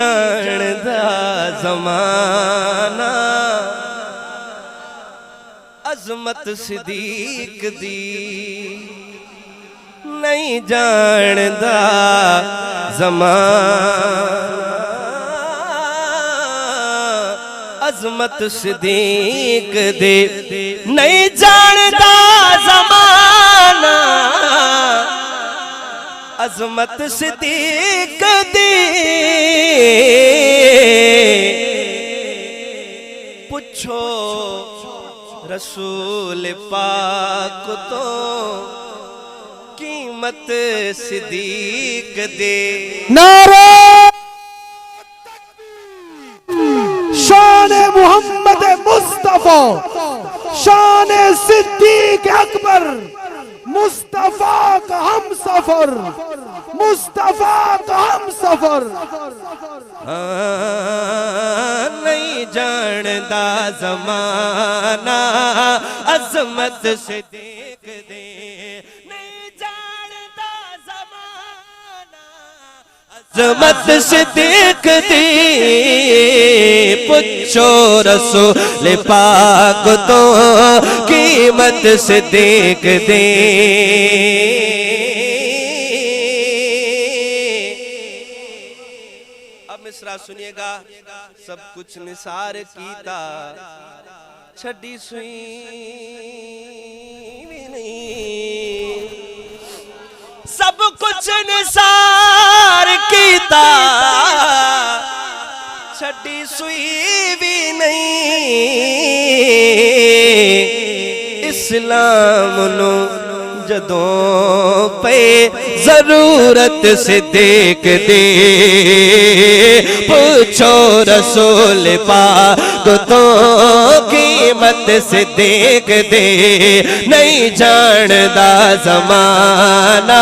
جاندا زمانہ عظمت صدیق دی نہیں جاندا زمانہ عظمت صدیق دی نہیں جاندا زمانہ عظمت صدیق دی پوچھو رسول پاک تو قیمت صدیق دے نعرہ شان محمد مصطفیٰ شان صدیق اکبر مصطفیٰ کا ہم سفر مصطفیٰ کا ہم سفر نہیں جاندا زمانہ عظمت صدیق دے نہیں جاندا زمانہ عظمت صدیق دی پوچھو رسول پاک تو قیمت صدیق دے اب مصرع سنیے گا سب کچھ نثار کیتا چھڑی سوئی بھی نہیں سب کچھ نثار کیتا چھڑی سوئی بھی نہیں اسلام نو جدوں پہ ضرورت سے دیکھ دے پوچھو رسول پاک تو قیمت سے دیکھ دے نہیں جاندا زمانہ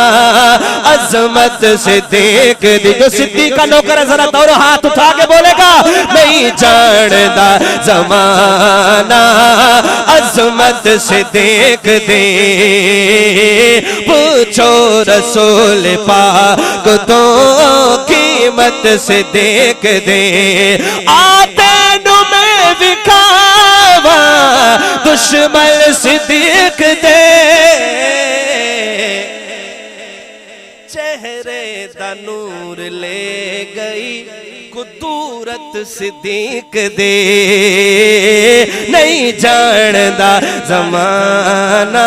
عظمت سے دیکھ دے جو صدیق کا نوکر ہے ذرا دور ہاتھ اٹھا کے بولے گا نہیں جاندا زمانہ عظمت سے دیکھ دے پوچھو رسول پاک تو قیمت سے دیکھ دے آتے نو میں وکھاوا دشمن صدیق دے چہرے دا نور لے گئی قدورت صدیق دے نہیں جاندا زمانہ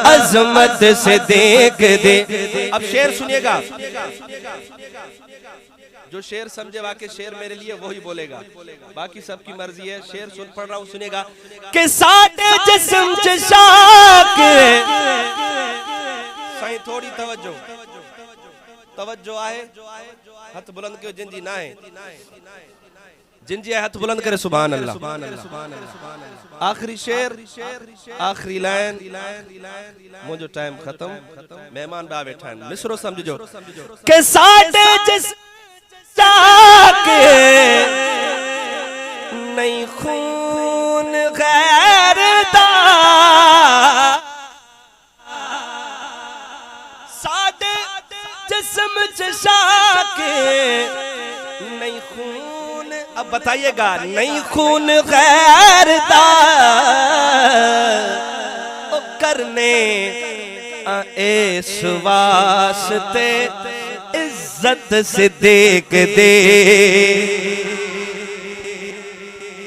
عظمت صدیق دے اب شعر سنیے گا جو شعر سمجھے واقع شعر میرے لیے وہی بولے گا باقی سب کی مرضی ہے شعر پڑھ رہا ہوں سنیے گا کہ ساٹھے جسم چشاک سائیں تھوڑی توجہ آئے ہاتھ بلند کیوں جن جی نہ ہے جن جی ہاتھ بلند کرے سبحان اللہ آخری شعر آخری لائن مجھو ٹائم ختم مہمان با بیٹھا ہے مصرو سمجھو کہ ساٹھے جس چاک نہیں خون غیر دا ساٹھے جسم چشاک نہیں خون اب بتائیے گا نہیں خون غیر دا کرنے اس واسطے عزت سے دیکھ دے